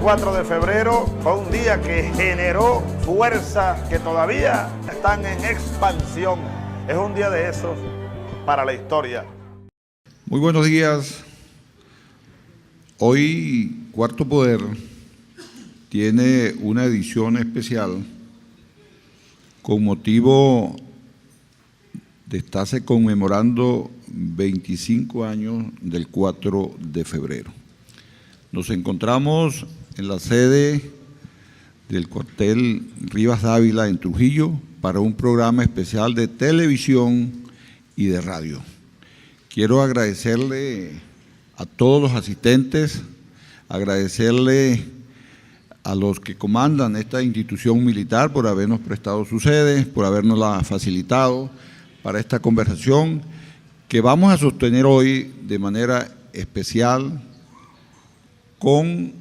4 de febrero fue un día que generó fuerzas que todavía están en expansión. Es un día de esos para la historia. Muy buenos días. Hoy Cuarto Poder tiene una edición especial con motivo de estarse conmemorando 25 años del 4 de febrero. Nos encontramos en la sede del cuartel Rivas Dávila en Trujillo para un programa especial de televisión y de radio. Quiero agradecerle a todos los asistentes, agradecerle a los que comandan esta institución militar por habernos prestado su sede, por habernosla facilitado para esta conversación que vamos a sostener hoy de manera especial con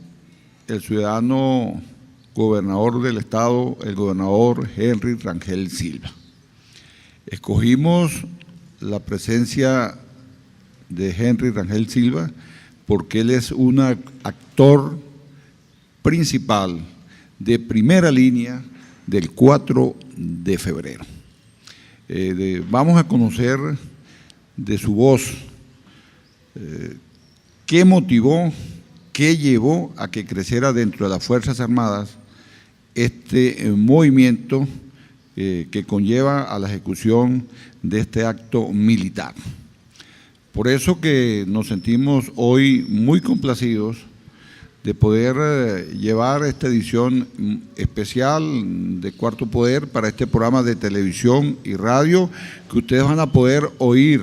el ciudadano gobernador del estado, el gobernador Henry Rangel Silva. Escogimos la presencia de Henry Rangel Silva porque él es un actor principal de primera línea del 4 de febrero. Vamos a conocer de su voz qué motivó, qué llevó a que creciera dentro de las Fuerzas Armadas este movimiento que conlleva a la ejecución de este acto militar. Por eso que nos sentimos hoy muy complacidos de poder llevar esta edición especial de Cuarto Poder para este programa de televisión y radio que ustedes van a poder oír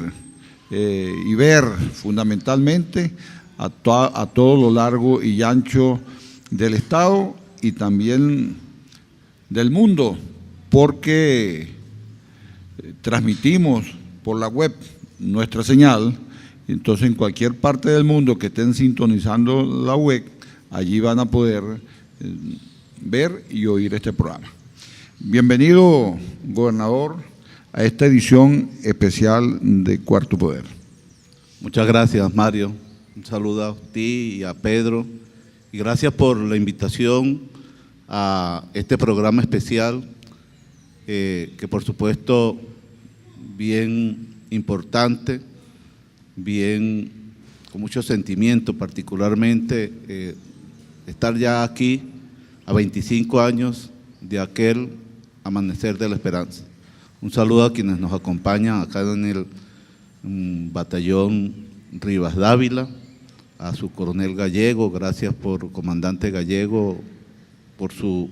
y ver fundamentalmente a todo lo largo y ancho del estado y también del mundo, porque transmitimos por la web nuestra señal. Entonces en cualquier parte del mundo que estén sintonizando la web, allí van a poder ver y oír este programa. Bienvenido, gobernador, a esta edición especial de Cuarto Poder. Muchas gracias, Mario. Un saludo a ti y a Pedro, y gracias por la invitación a este programa especial, que por supuesto bien importante, bien con mucho sentimiento, particularmente estar ya aquí a 25 años de aquel amanecer de la esperanza. Un saludo a quienes nos acompañan acá en el batallón Rivas Dávila, a su coronel Gallego, gracias por comandante Gallego, por su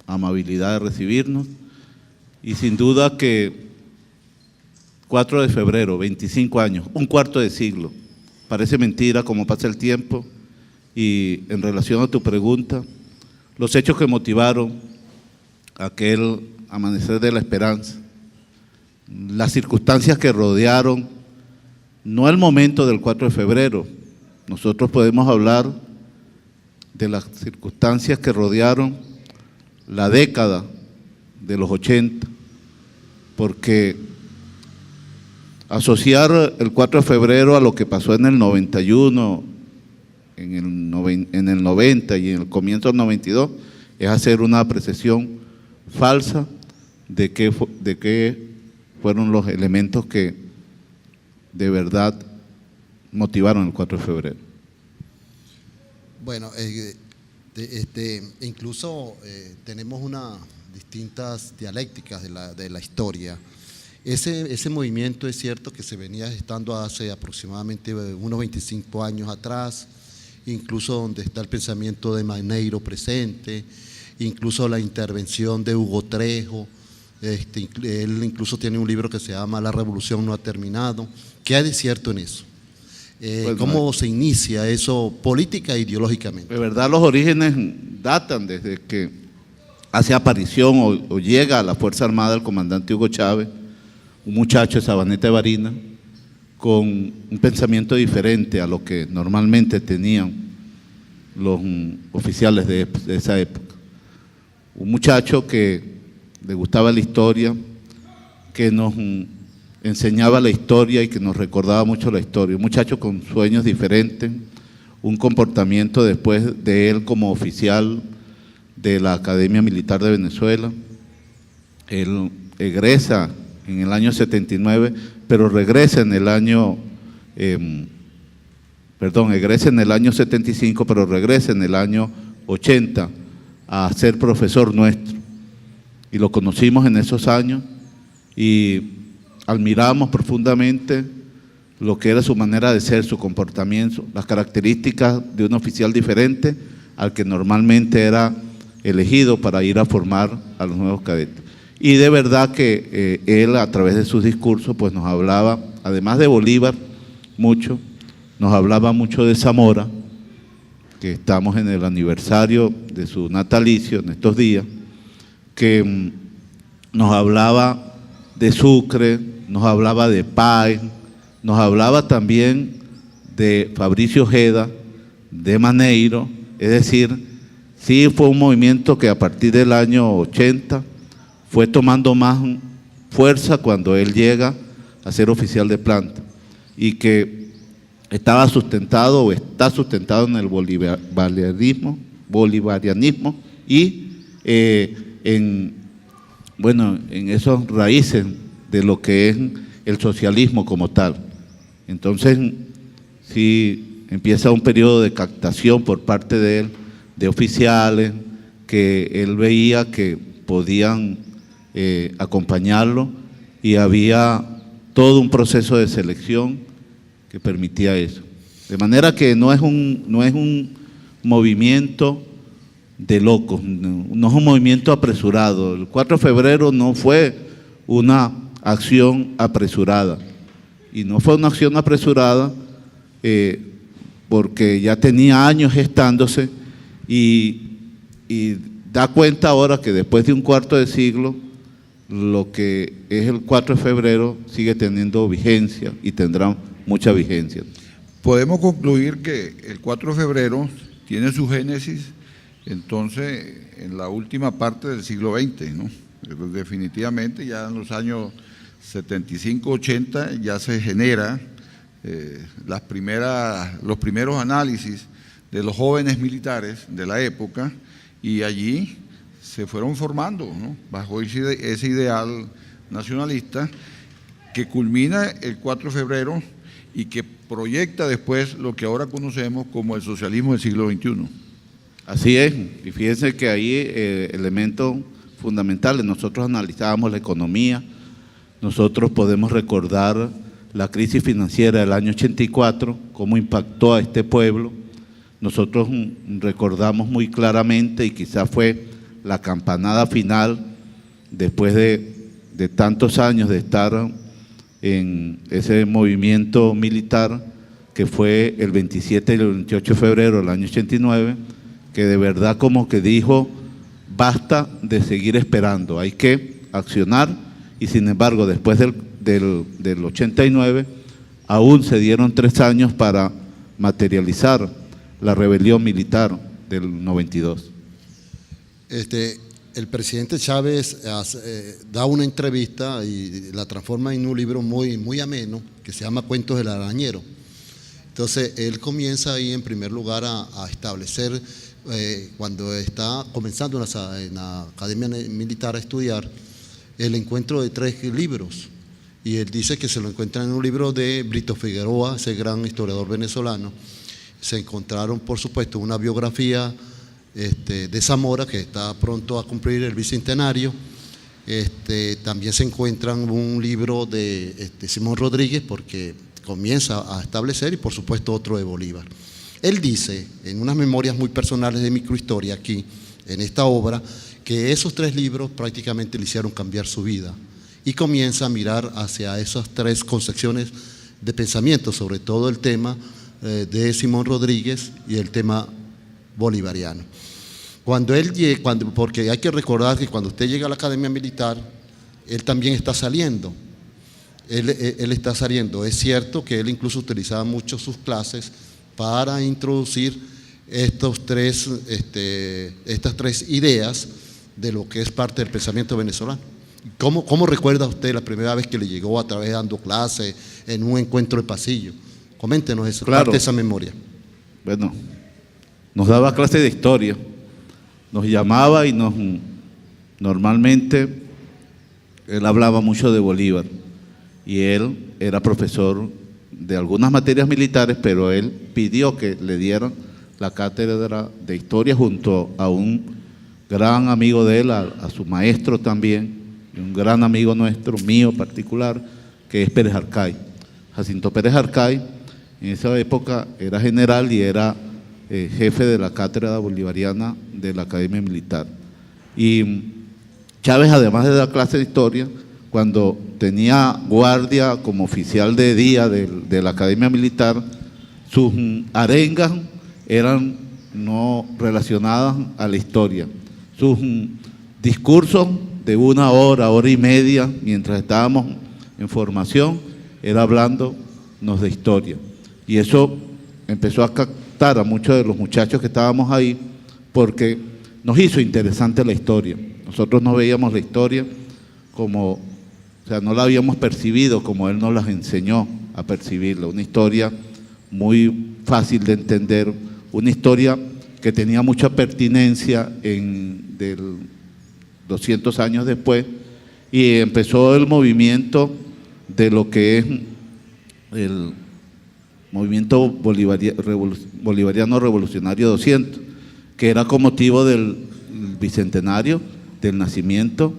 amabilidad de recibirnos, y sin duda que 4 de febrero, 25 años, un cuarto de siglo, parece mentira como pasa el tiempo, y en relación a tu pregunta, los hechos que motivaron aquel amanecer de la esperanza, las circunstancias que rodearon no el momento del 4 de febrero, nosotros podemos hablar de las circunstancias que rodearon la década de los 80, porque asociar el 4 de febrero a lo que pasó en el 91, en el 90 y en el comienzo del 92, es hacer una apreciación falsa de qué fueron los elementos que de verdad motivaron el 4 de febrero. Bueno, incluso tenemos distintas dialécticas de la historia. Ese movimiento es cierto que se venía gestando hace aproximadamente unos 25 años atrás, incluso donde está el pensamiento de Maneiro presente, incluso la intervención de Hugo Trejo. Él incluso tiene un libro que se llama La Revolución no ha terminado. ¿Qué hay de cierto en eso? ¿Cómo se inicia eso política e ideológicamente? De verdad, los orígenes datan desde que hace aparición o llega a la Fuerza Armada el comandante Hugo Chávez, un muchacho de Sabaneta de Barinas, con un pensamiento diferente a lo que normalmente tenían los oficiales de esa época. Un muchacho que le gustaba la historia, que nos enseñaba la historia y que nos recordaba mucho la historia. Un muchacho con sueños diferentes, un comportamiento después de él como oficial de la Academia Militar de Venezuela. Él egresa en el año 79, pero regresa en el año, egresa en el año 75, pero regresa en el año 80 a ser profesor nuestro. Y lo conocimos en esos años y admiramos profundamente lo que era su manera de ser, su comportamiento, las características de un oficial diferente al que normalmente era elegido para ir a formar a los nuevos cadetes. Y de verdad que él, a través de sus discursos, pues nos hablaba, además de Bolívar, mucho, nos hablaba mucho de Zamora, que estamos en el aniversario de su natalicio en estos días, que nos hablaba de Sucre, nos hablaba de Páez, nos hablaba también de Fabricio Ojeda, de Maneiro, es decir, sí fue un movimiento que a partir del año 80 fue tomando más fuerza cuando él llega a ser oficial de planta y que estaba sustentado o está sustentado en el bolivarianismo y en esos raíces de lo que es el socialismo como tal. Entonces, sí empieza un periodo de captación por parte de él, de oficiales, que él veía que podían acompañarlo y había todo un proceso de selección que permitía eso. De manera que no es un movimiento de locos, no es un movimiento apresurado. El 4 de febrero no fue una acción apresurada, y no fue una acción apresurada porque ya tenía años gestándose y da cuenta ahora que después de un cuarto de siglo, lo que es el 4 de febrero sigue teniendo vigencia y tendrá mucha vigencia. Podemos concluir que el 4 de febrero tiene su génesis entonces en la última parte del siglo XX, ¿no? Definitivamente ya en los años 75-80 ya se genera los primeros análisis de los jóvenes militares de la época y allí se fueron formando, ¿no?, bajo ese ideal nacionalista que culmina el 4 de febrero y que proyecta después lo que ahora conocemos como el socialismo del siglo XXI. Así es, y fíjense que ahí elementos fundamentales, nosotros analizábamos la economía, nosotros podemos recordar la crisis financiera del año 84, cómo impactó a este pueblo. Nosotros recordamos muy claramente, y quizás fue la campanada final, después de tantos años de estar en ese movimiento militar, que fue el 27 y el 28 de febrero del año 89, que de verdad como que dijo, basta de seguir esperando, hay que accionar. Y sin embargo, después del 89, aún se dieron 3 años para materializar la rebelión militar del 92. El presidente Chávez da una entrevista y la transforma en un libro muy, muy ameno que se llama Cuentos del Arañero. Entonces, él comienza ahí en primer lugar a establecer, cuando está comenzando en la Academia Militar a estudiar, el encuentro de 3 libros, y él dice que se lo encuentra en un libro de Brito Figueroa, ese gran historiador venezolano. Se encontraron, por supuesto, una biografía de Zamora, que está pronto a cumplir el bicentenario. También se encuentran un libro de Simón Rodríguez, porque comienza a establecer, y por supuesto otro de Bolívar. Él dice, en unas memorias muy personales de microhistoria aquí, en esta obra, que esos 3 libros prácticamente le hicieron cambiar su vida, y comienza a mirar hacia esas 3 concepciones de pensamiento, sobre todo el tema de Simón Rodríguez y el tema bolivariano. Porque hay que recordar que cuando usted llega a la Academia Militar, él también está saliendo. Él está saliendo. Es cierto que él incluso utilizaba mucho sus clases para introducir estas 3 ideas de lo que es parte del pensamiento venezolano. ¿Cómo recuerda usted la primera vez que le llegó a través dando clases en un encuentro de pasillo? Coméntenos eso, claro, parte de esa memoria. bueno, nos daba clase de historia, nos llamaba y normalmente él hablaba mucho de Bolívar y él era profesor de algunas materias militares, pero él pidió que le dieran la cátedra de historia junto a un gran amigo de él, a su maestro también, y un gran amigo nuestro, mío particular, que es Pérez Arcay. Jacinto Pérez Arcay, en esa época era general y era jefe de la cátedra bolivariana de la Academia Militar. Y Chávez, además de dar clase de historia, cuando tenía guardia como oficial de día de la Academia Militar, sus arengas eran no relacionadas a la historia. Sus discursos de 1 hora, hora y media, mientras estábamos en formación, era hablándonos de historia. Y eso empezó a captar a muchos de los muchachos que estábamos ahí, porque nos hizo interesante la historia. Nosotros no veíamos la historia como, o sea, no la habíamos percibido como él nos las enseñó a percibirla. Una historia muy fácil de entender, una historia que tenía mucha pertinencia del 200 años después, y empezó el movimiento de lo que es el movimiento bolivariano revolucionario 200, que era con motivo del bicentenario del nacimiento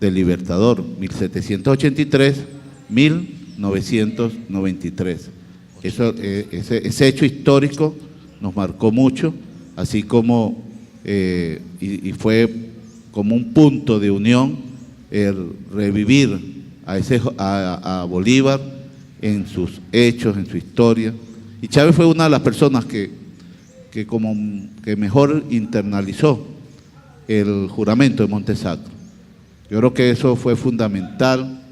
del Libertador, 1783-1993. Ese hecho histórico nos marcó mucho, así como y fue como un punto de unión el revivir a Bolívar en sus hechos, en su historia. Y Chávez fue una de las personas que mejor internalizó el juramento de Monte Sacro. Yo creo que eso fue fundamental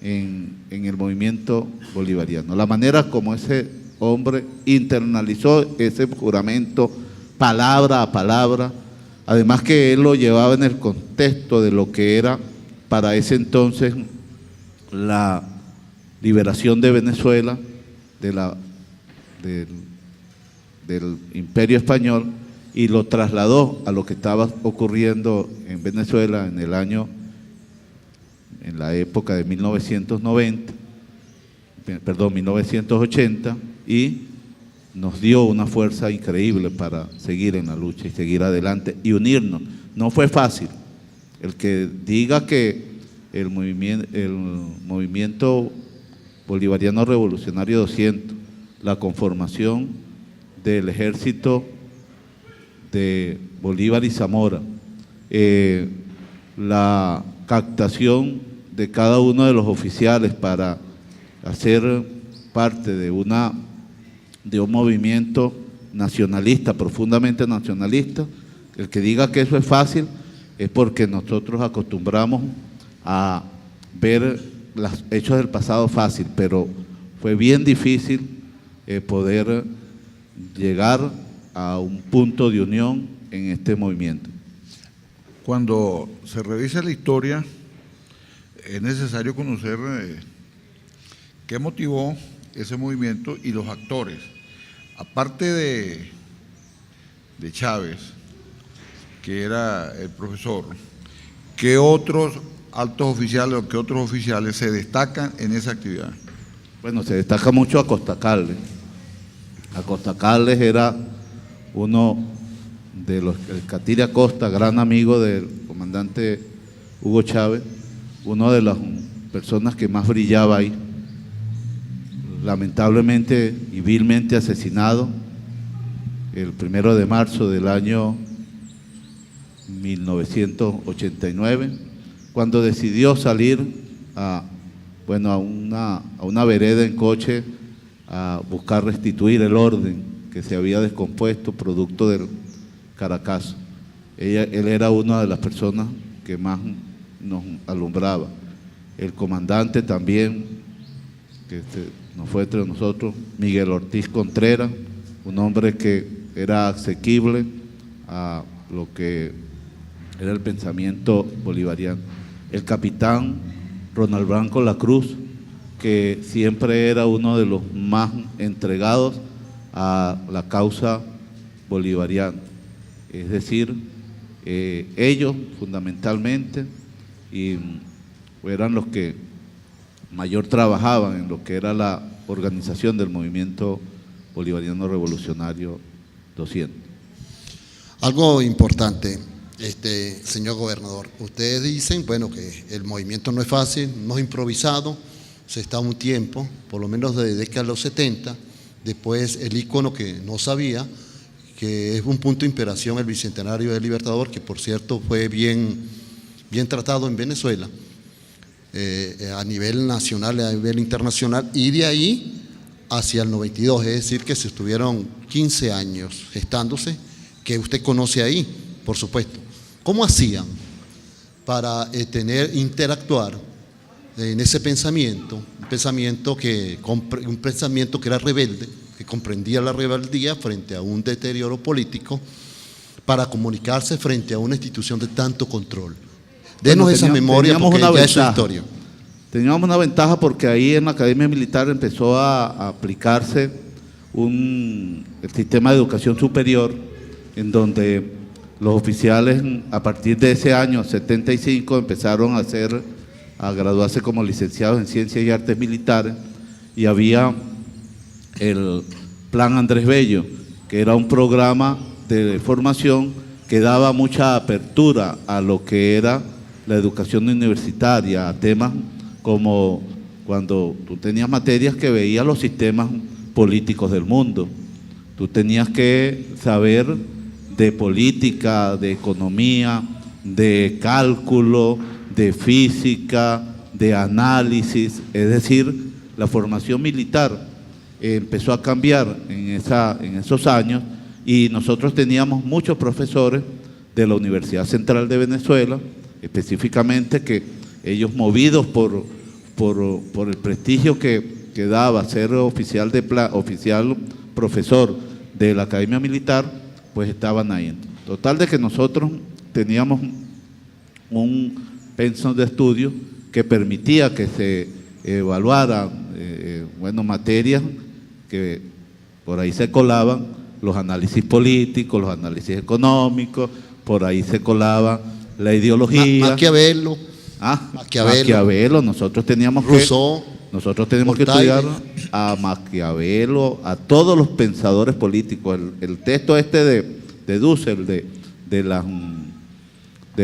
en el movimiento bolivariano. La manera como ese hombre internalizó ese juramento palabra a palabra, además que él lo llevaba en el contexto de lo que era para ese entonces la liberación de Venezuela del Imperio Español, y lo trasladó a lo que estaba ocurriendo en Venezuela en la época de 1980, y nos dio una fuerza increíble para seguir en la lucha y seguir adelante y unirnos. No fue fácil. El que diga que el movimiento bolivariano revolucionario 200, la conformación del ejército de Bolívar y Zamora, la captación de cada uno de los oficiales para hacer parte de un movimiento nacionalista, profundamente nacionalista, el que diga que eso es fácil es porque nosotros acostumbramos a ver los hechos del pasado fácil, pero fue bien difícil poder llegar a un punto de unión en este movimiento. Cuando se revisa la historia, es necesario conocer qué motivó ese movimiento y los actores. Aparte de Chávez, que era el profesor, ¿qué otros altos oficiales o qué otros oficiales se destacan en esa actividad? Bueno, se destaca mucho Acosta Carles. Acosta Carles era uno de los, el Catire Acosta, gran amigo del comandante Hugo Chávez, una de las personas que más brillaba ahí, lamentablemente y vilmente asesinado el 1 de marzo del año 1989, cuando decidió salir a una vereda en coche a buscar restituir el orden que se había descompuesto producto del Caracazo. Él era una de las personas que más nos alumbraba. El comandante también, que no fue entre nosotros, Miguel Ortiz Contreras, un hombre que era asequible a lo que era el pensamiento bolivariano. El capitán Ronald Blanco La Cruz, que siempre era uno de los más entregados a la causa bolivariana. Es decir, ellos fundamentalmente eran los que mayor trabajaban en lo que era la organización del movimiento bolivariano revolucionario 200. Algo importante, señor gobernador, ustedes dicen, bueno, que el movimiento no es fácil, no es improvisado, se está un tiempo, por lo menos desde la década de los 70, después el ícono que no sabía, que es un punto de inspiración el Bicentenario del Libertador, que por cierto fue bien tratado en Venezuela, a nivel nacional, a nivel internacional, y de ahí hacia el 92, es decir, que se estuvieron 15 años gestándose, que usted conoce ahí, por supuesto. ¿Cómo hacían para interactuar en ese pensamiento, un pensamiento que era rebelde, que comprendía la rebeldía frente a un deterioro político, para comunicarse frente a una institución de tanto control? Denos esa memoria, porque ya es su historia. Teníamos una ventaja porque ahí en la Academia Militar empezó a aplicarse el sistema de educación superior, en donde los oficiales a partir de ese año 75 empezaron a graduarse como licenciados en Ciencias y Artes Militares, y había el Plan Andrés Bello, que era un programa de formación que daba mucha apertura a lo que era la educación universitaria, a temas como cuando tú tenías materias que veías los sistemas políticos del mundo, tú tenías que saber de política, de economía, de cálculo, de física, de análisis. Es decir, la formación militar empezó a cambiar en esos años, y nosotros teníamos muchos profesores de la Universidad Central de Venezuela, específicamente, que ellos, movidos por el prestigio que daba ser oficial profesor de la Academia Militar, pues estaban ahí. Total de que nosotros teníamos un pensum de estudio que permitía que se evaluaran materias que por ahí se colaban los análisis políticos, los análisis económicos, por ahí se colaba la ideología. Maquiavelo. Maquiavelo, nosotros teníamos Rousseau, nosotros tenemos que estudiar a Maquiavelo, a todos los pensadores políticos. El texto de Dussel, de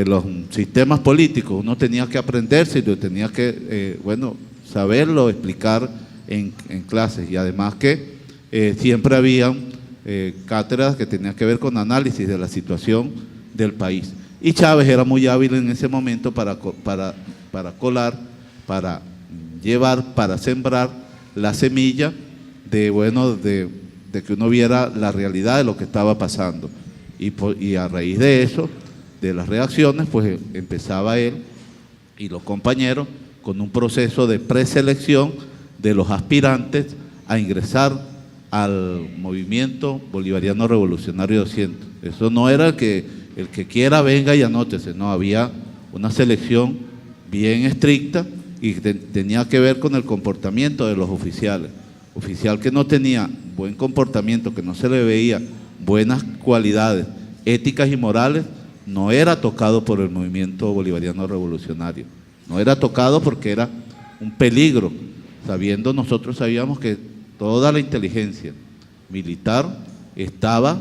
los sistemas políticos, uno tenía que aprenderse y tenía que, saberlo, explicar en clases. Y además que siempre habían cátedras que tenían que ver con análisis de la situación del país. Y Chávez era muy hábil en ese momento para colar, para llevar, para sembrar la semilla de que uno viera la realidad de lo que estaba pasando. Y a raíz de eso, de las reacciones, pues empezaba él y los compañeros con un proceso de preselección de los aspirantes a ingresar al movimiento bolivariano revolucionario 200. Eso no era el que quiera venga y anótese, no, había una selección bien estricta y tenía que ver con el comportamiento de los oficiales. Oficial que no tenía buen comportamiento, que no se le veía buenas cualidades éticas y morales, no era tocado por el movimiento bolivariano revolucionario, no era tocado porque era un peligro, nosotros sabíamos que toda la inteligencia militar estaba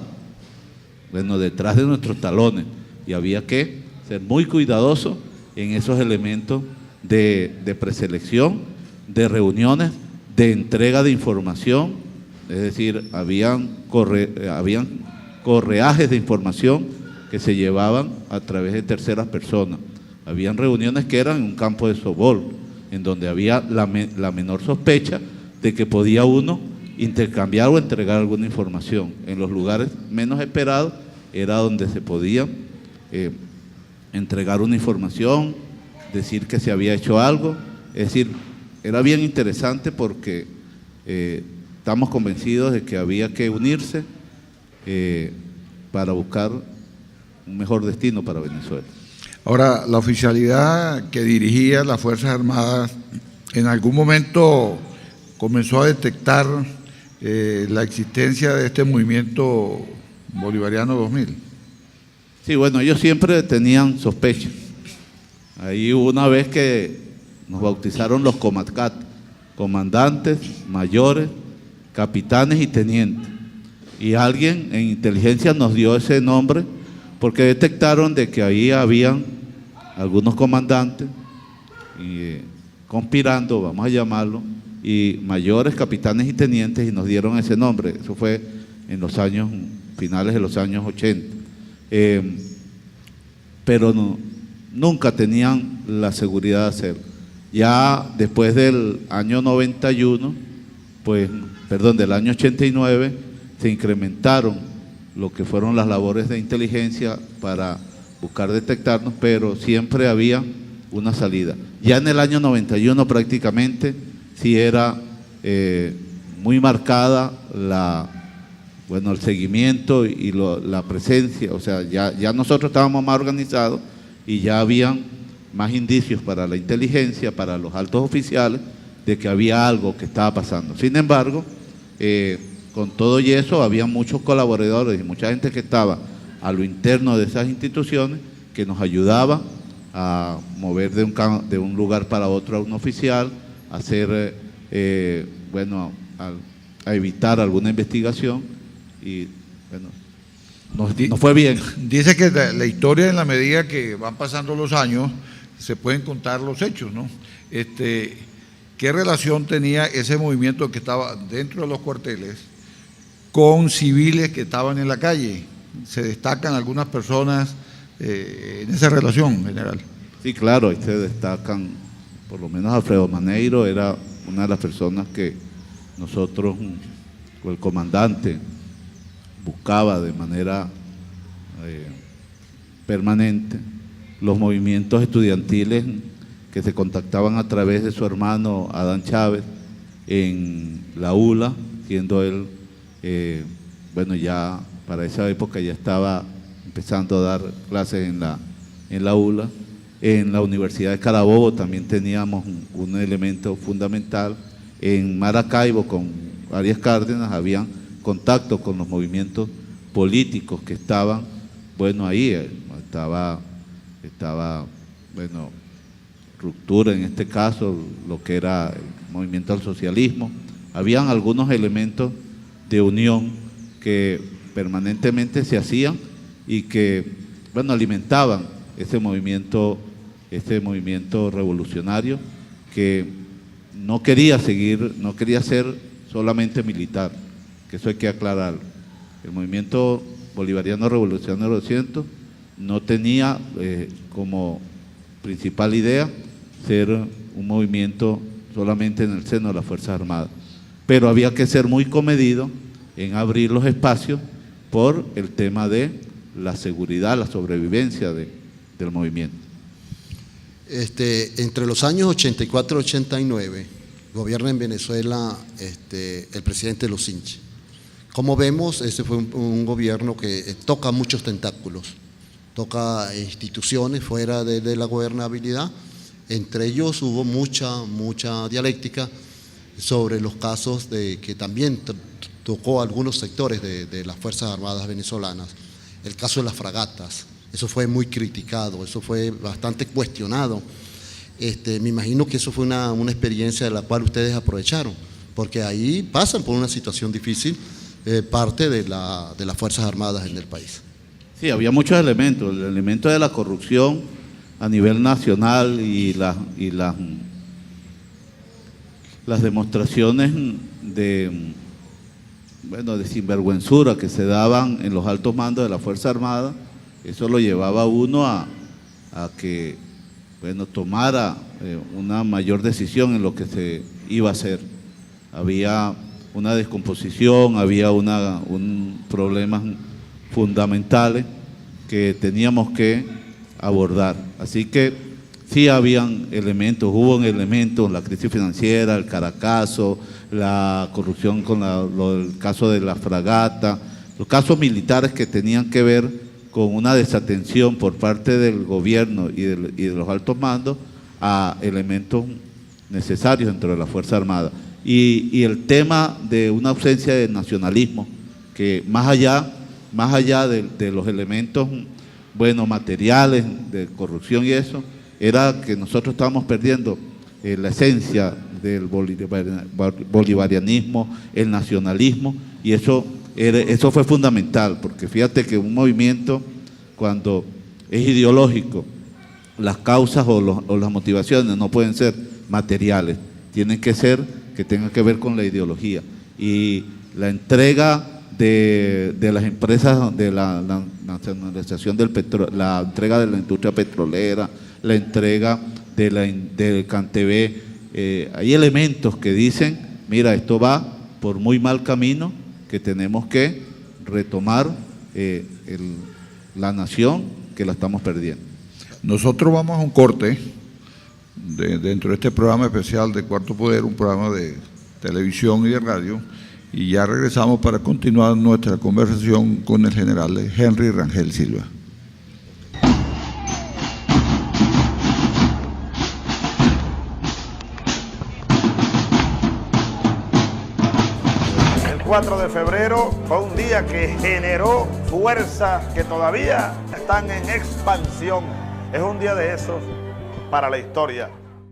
detrás de nuestros talones, y había que ser muy cuidadoso en esos elementos de preselección, de reuniones, de entrega de información. Es decir, habían correajes de información que se llevaban a través de terceras personas. Habían reuniones que eran en un campo de softball, en donde había la menor sospecha de que podía uno intercambiar o entregar alguna información. En los lugares menos esperados era donde se podía entregar una información, decir que se había hecho algo. Es decir, era bien interesante porque estamos convencidos de que había que unirse para buscar un mejor destino para Venezuela. Ahora, la oficialidad que dirigía las Fuerzas Armadas en algún momento comenzó a detectar la existencia de este movimiento bolivariano 2000. Sí, bueno, ellos siempre tenían sospechas. Ahí hubo una vez que nos bautizaron los Comatcat, comandantes, mayores, capitanes y tenientes. Y alguien en inteligencia nos dio ese nombre porque detectaron de que ahí habían algunos comandantes conspirando, vamos a llamarlo, y mayores, capitanes y tenientes, y nos dieron ese nombre. Eso fue en los años, finales de los años 80. Pero nunca tenían la seguridad de hacerlo. Ya después del año 91, del año 89, se incrementaron lo que fueron las labores de inteligencia para buscar detectarnos, pero siempre había una salida. Ya en el año 91 prácticamente sí era muy marcada el seguimiento y la presencia, o sea, ya nosotros estábamos más organizados y ya habían más indicios para la inteligencia, para los altos oficiales, de que había algo que estaba pasando. Sin embargo, con todo y eso, había muchos colaboradores y mucha gente que estaba a lo interno de esas instituciones que nos ayudaba a mover de un lugar para otro a un oficial, a hacer, a evitar alguna investigación y, nos fue bien. Dice que la historia, en la medida que van pasando los años, se pueden contar los hechos, ¿no? ¿Qué relación tenía ese movimiento que estaba dentro de los cuarteles con civiles que estaban en la calle? ¿Se destacan algunas personas en esa relación, general? Sí, claro, ahí se destacan, por lo menos Alfredo Maneiro era una de las personas que nosotros, o el comandante, buscaba de manera permanente. Los movimientos estudiantiles que se contactaban a través de su hermano Adán Chávez en la ULA, siendo él, ya para esa época ya estaba empezando a dar clases en la ULA. En la Universidad de Carabobo también teníamos un elemento fundamental. En Maracaibo, con Arias Cárdenas, habían contacto con los movimientos políticos que estaban, ahí estaba Ruptura, en este caso, lo que era el movimiento al socialismo. Habían algunos elementos de unión que permanentemente se hacían y que, alimentaban ese movimiento revolucionario que no quería ser solamente militar, que eso hay que aclararlo. El movimiento bolivariano revolucionario 200 no tenía como principal idea ser un movimiento solamente en el seno de las Fuerzas Armadas, pero había que ser muy comedido en abrir los espacios por el tema de la seguridad, la sobrevivencia del movimiento. Entre los años 84 y 89 gobierna en Venezuela el presidente Lucinchi. Como vemos, ese fue un gobierno que toca muchos tentáculos, toca instituciones fuera de la gobernabilidad. Entre ellos hubo mucha dialéctica sobre los casos que también tocó algunos sectores de las Fuerzas Armadas venezolanas. El caso de las fragatas, eso fue muy criticado, eso fue bastante cuestionado. Me imagino que eso fue una experiencia de la cual ustedes aprovecharon, porque ahí pasan por una situación difícil parte de las Fuerzas Armadas en el país. Sí, había muchos elementos, el elemento de la corrupción a nivel nacional y las demostraciones de sinvergüenzura que se daban en los altos mandos de la Fuerza Armada. Eso lo llevaba a uno a que tomara una mayor decisión en lo que se iba a hacer. Había una descomposición, había un problemas fundamentales que teníamos que abordar. Así que sí habían elementos, hubo elementos, la crisis financiera, el Caracazo, la corrupción con el caso de la fragata, los casos militares que tenían que ver con una desatención por parte del gobierno y de los altos mandos a elementos necesarios dentro de la Fuerza Armada. y el tema de una ausencia de nacionalismo, que más allá de los elementos, bueno, materiales, de corrupción y eso, era que nosotros estábamos perdiendo la esencia del bolivarianismo, el nacionalismo, y eso fue fundamental, porque fíjate que un movimiento, cuando es ideológico, las causas o las motivaciones no pueden ser materiales, tienen que ser que tengan que ver con la ideología. Y la entrega de las empresas, de la nacionalización del petróleo, la entrega de la industria petrolera, la entrega del CanTV, hay elementos que dicen, mira, esto va por muy mal camino, que tenemos que retomar la nación, que la estamos perdiendo. Nosotros vamos a un corte dentro de este programa especial de Cuarto Poder, un programa de televisión y de radio, y ya regresamos para continuar nuestra conversación con el general Henry Rangel Silva. El 4 de febrero fue un día que generó fuerzas que todavía están en expansión. Es un día de esos para la historia.